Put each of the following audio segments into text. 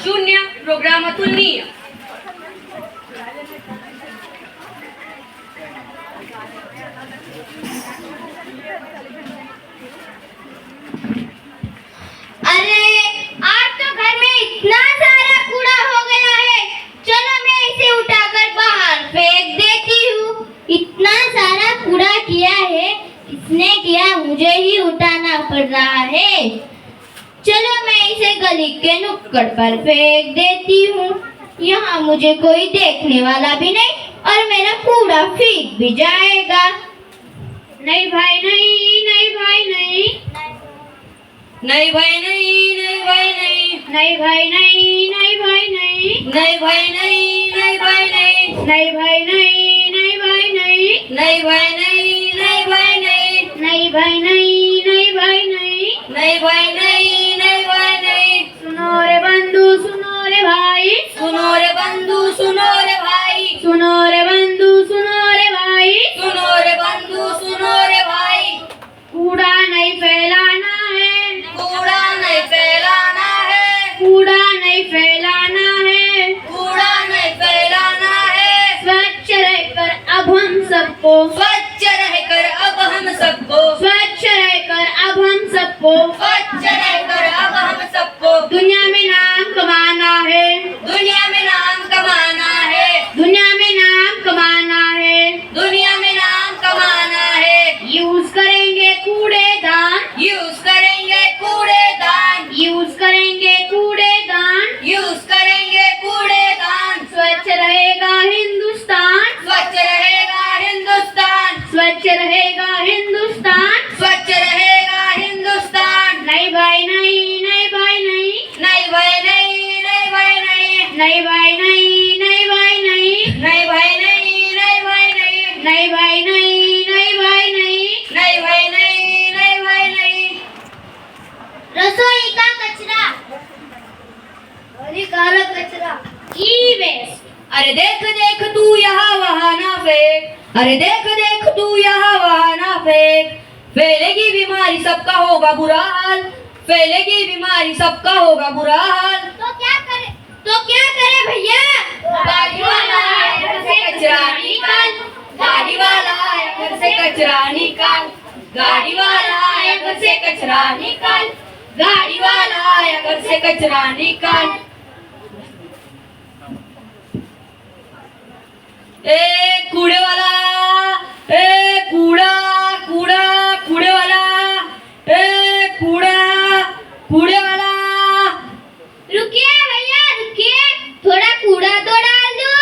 शून्य प्रोग्राम अतुलनीय। अरे आज तो घर में इतना सारा कूड़ा हो गया है, चलो मैं इसे उठाकर बाहर फेंक देती हूँ। इतना सारा कूड़ा किया है, किसने किया? मुझे ही उठाना पड़ रहा है। चलो मैं इसे गली के नुक्कड़ पर फेंक देती हूँ, यहाँ मुझे कोई देखने वाला भी नहीं और मेरा कूड़ा फेंक भी जाएगा। नहीं भाई नहीं, नहीं भाई नहीं, नहीं भाई नहीं, नहीं भाई नहीं, नहीं भाई नहीं, नहीं भाई नहीं, नहीं भाई नहीं, नहीं भाई नहीं, नहीं भाई नहीं, नहीं भाई नहीं, नहीं भाई नहीं, नहीं भाई नहीं, नहीं भाई नहीं, नहीं भाई नहीं, नहीं भाई नहीं, नहीं भाई नहीं। सुनो रे बंधु सुनो रे भाई, सुनो रे बंधु सुनो रे भाई, सुनो रे बंधु सुनो रे भाई, सुनो रे बंधु सुनो रे भाई। कूड़ा नहीं फैलाना है, कूड़ा नहीं फैलाना है, कूड़ा नहीं फैलाना है, कूड़ा नहीं फैलाना है। स्वच्छ रहकर अब हम सबको, स्वच्छ रहकर अब हम सबको, स्वच्छ रहकर अब हम सबको, स्वच्छ रहकर अब हम सबको दुनिया में नाम कमाना है, दुनिया में नाम कमाना है, दुनिया में नाम कमाना है, दुनिया में नाम कमाना है। यूज करेंगे कूड़ेदान, यूज करेंगे कूड़ेदान, यूज करेंगे कूड़ेदान, यूज करेंगे कूड़ेदान। स्वच्छ रहेगा हिंदुस्तान, स्वच्छ रहेगा हिंदुस्तान, स्वच्छ रहेगा हिंदुस्तान, स्वच्छ रहेगा हिंदुस्तान। नहीं भाई नहीं, नहीं भाई नहीं, नहीं भाई नहीं, नहीं भाई नहीं, नहीं भाई नहीं, नहीं भाई नहीं, नहीं भाई नहीं, नहीं भाई नहीं, नहीं भाई नहीं, नहीं भाई नहीं, नहीं भाई नहीं, नहीं भाई नहीं। रसोई का कचरा, हानिकारक कचरा, ई वेस्ट। अरे देख देख तू यहाँ वहाँ ना फेंक, अरे देख देख तू यहाँ वहाँ ना फेंक। फैलेगी बीमारी सबका होगा बुरा हाल, फैलेगी बीमारी सबका होगा बुरा हाल। तो क्या करे, तो क्या करे भैया? गाड़ी वाला आए घर से कचरा निकाल, गाड़ी वाला आए घर से कचरा निकाल, गाड़ी वाला आए घर से कचरा निकाल, गाड़ी वाला आए घर से कचरा निकाल। ए कूड़े वाला, ए कूड़ा कूड़ा कूड़े वाला, ए कूड़ा कूड़े वाला। रुकिए भैया रुकिए, थोड़ा कूड़ा तो डाल दो।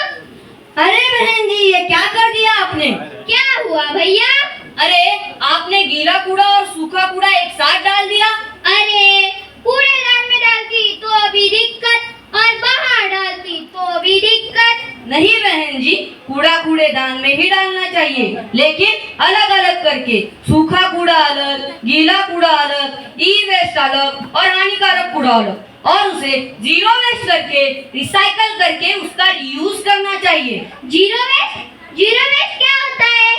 अरे बहन जी ये क्या कर दिया आपने? क्या हुआ भैया? अरे आपने गीला कूड़ा और सूखा कूड़ा एक साथ डाल दिया। अरे कूड़ेदान में डालती तो अभी दिक्कत, और बाहर डालती तो अभी दिक्कत। नहीं बहन जी, कूड़ा कूड़ेदान में ही डालना चाहिए, लेकिन अलग अलग करके। सूखा कूड़ा अलग, गीला कूड़ा अलग, ई वेस्ट अलग और हानिकारक कूड़ा अलग, और उसे जीरो वेस्ट करके रिसाइकल करके उसका रीयूज करना चाहिए। Zero waste? जीरो वेस्ट क्या होता है?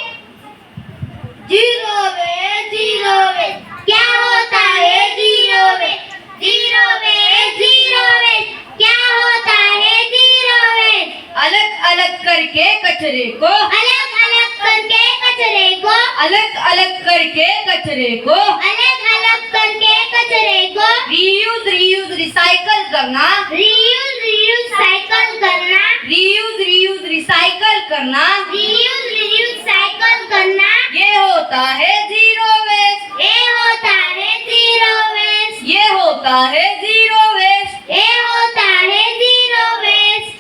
जीरो वेस्ट, जीरो वेस्ट क्या होता है? Zero waste, zero waste, zero waste क्या होता है? जीरो वेस्ट अलग अलग करके कचरे को, अलग अलग करके कचरे को, अलग अलग करके कचरे को अलग अलग करके कचरे को रीयूज रीयूज रिसाइकल करना, रीयूज रीयूज साइकिल करना, रीयूज रीयूज रिसाइकल करना, रीयूज रीयूज साइकिल करना। ये होता है जीरो वेस्ट, ये होता है जीरो वेस्ट, ये होता है जीरो वेस्ट, ये होता है जीरो वेस्ट।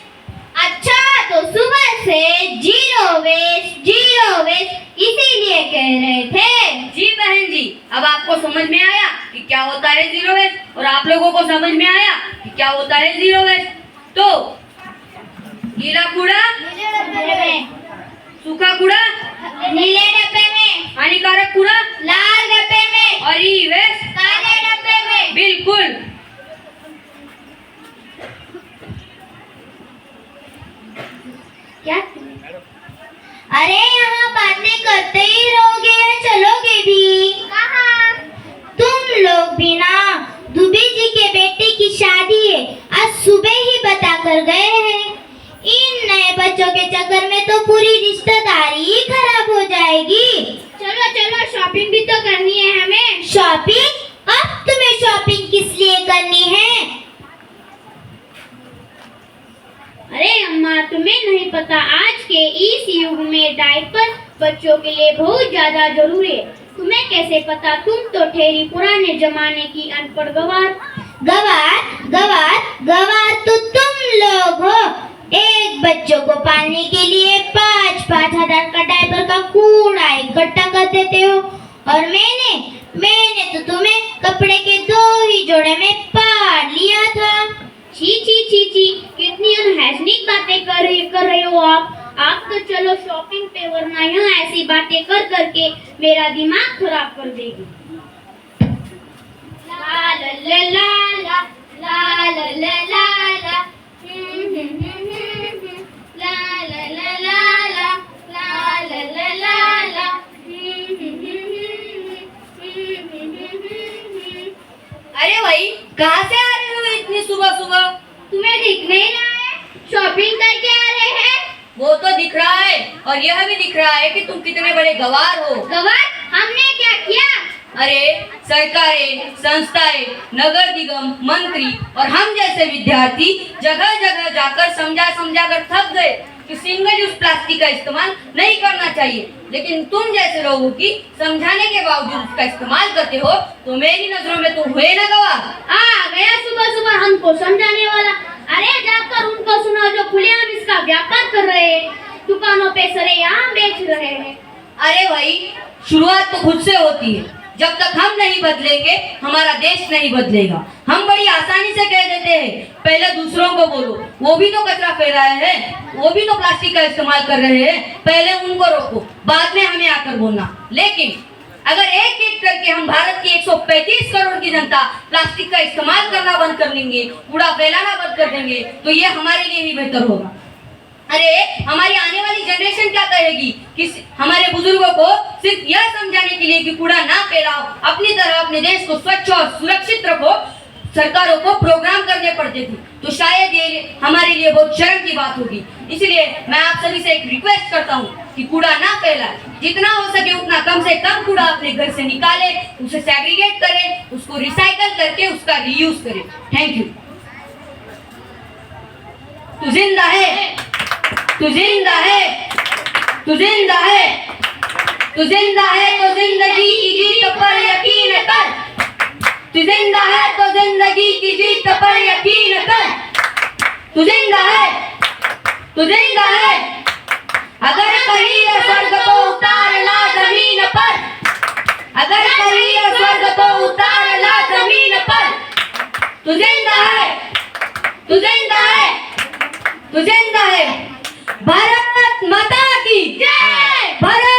अच्छा तो सुबह से जीरो वेस्ट इसीलिए कह रहे थे। जी बहन जी, अब आपको समझ में आया कि क्या होता है जीरो वेस्ट, और आप लोगों को समझ में आया कि क्या होता है जीरो वेस्ट। तो गीला कूड़ा नीले डब्बे में, सूखा कूड़ा नीले डब्बे में, हानिकारक कूड़ा लाल डब्बे में, और ई वेस्ट काले डब्बे में। बिल्कुल। क्या? अरे यहाँ बातें करते ही रहोगे या चलोगे भी? कहाँ? तुम लोग भी ना, दुबे जी के बेटे की शादी है, आज सुबह घर में तो पूरी रिश्तेदारी ही खराब हो जाएगी। चलो चलो शॉपिंग भी तो करनी है हमें। शॉपिंग? अब तुम्हें शॉपिंग किस लिए करनी है? अरे अम्मा, तुम्हें नहीं पता आज के इस युग में डायपर बच्चों के लिए बहुत ज्यादा जरूरी है। तुम्हें कैसे पता? तुम तो ठहरी पुराने जमाने की अनपढ़ गवार। गवार गवार गवार तो तुम लोग हो। एक बच्चों को पालने के लिए 5-5 हजार का डायपर का कूड़ा इकट्ठा कर देते हो, और मैंने तो तुम्हें कपड़े के 2 ही जोड़े में पाल लिया था। छी छी छी छी, कितनी अनहाइजीनिक बातें कर रहे हो आप तो चलो शॉपिंग पे, वरना यहाँ ऐसी बातें कर करके मेरा दिमाग खराब कर देगी। ला ला ला ला ला ला ला ला ला ला ला ला ला ला ला ला ला। अरे भाई, कहाँ से आ रहे हो इतनी सुबह सुबह? तुम्हें दिख नहीं रहा है? शॉपिंग करके आ रहे हैं। वो तो दिख रहा है, और यह भी दिख रहा है कि तुम कितने बड़े गवार हो। गवार? हमने क्या किया? अरे सरकारें, संस्थाएं, नगर निगम, मंत्री और हम जैसे विद्यार्थी जगह जगह जाकर समझा कर थक गए कि सिंगल यूज प्लास्टिक का इस्तेमाल नहीं करना चाहिए, लेकिन तुम जैसे लोगों की समझाने के बावजूद उसका इस्तेमाल करते हो, तो मेरी नजरों में तुम हुए ना गवार। आ गया सुबह सुबह हमको समझाने वाला। अरे जाकर उनको सुनाओ जो खुलेआम इसका व्यापार कर रहे हैं, दुकानों पे सरेआम बेच रहे हैं। अरे भाई, शुरुआत तो खुद से होती है। जब तक हम नहीं बदलेंगे हमारा देश नहीं बदलेगा। हम बड़ी आसानी से कह देते हैं पहले दूसरों को बोलो, वो भी तो कचरा फैलाए हैं, वो भी तो प्लास्टिक का इस्तेमाल कर रहे हैं, पहले उनको रोको, बाद में हमें आकर बोलना। लेकिन अगर एक एक करके हम भारत की 135 करोड़ की जनता प्लास्टिक का इस्तेमाल करना बंद कर लेंगे, कूड़ा फैलाना बंद कर देंगे, तो ये हमारे लिए ही बेहतर होगा। अरे हमारी आने वाली जनरेशन क्या कहेगी कि हमारे बुजुर्गों को सिर्फ यह समझाने के लिए कि कूड़ा ना फैलाओ, अपनी तरह अपने देश को स्वच्छ और सुरक्षित रखो, सरकारों को प्रोग्राम करने पड़ते थे, तो शायद ये हमारे लिए बहुत शर्म की बात होगी। इसलिए मैं आप सभी से एक रिक्वेस्ट करता हूँ कि कूड़ा ना फैलाए, जितना हो सके उतना कम से कम कूड़ा अपने घर से निकाले, उसे सेग्रीगेट करें, उसको रिसाइकल करके उसका रीयूज करें। Thank you. तू जिंदा है, तू जिंदा है, तू जिंदा है, तू जिंदा है तो जिंदगी की जीत पर यकीन कर। तू जिंदा है तो जिंदगी की जीत पर यकीन कर। तू जिंदा है, तू जिंदा है। अगर कहीं ये स्वर्ग को उतार ला जमीन पर, अगर कहीं ये स्वर्ग को उतार ला जमीन पर, तू जिंदा है, तू जिंदा है, तू जिंदा है। भारत माता की जय। भारत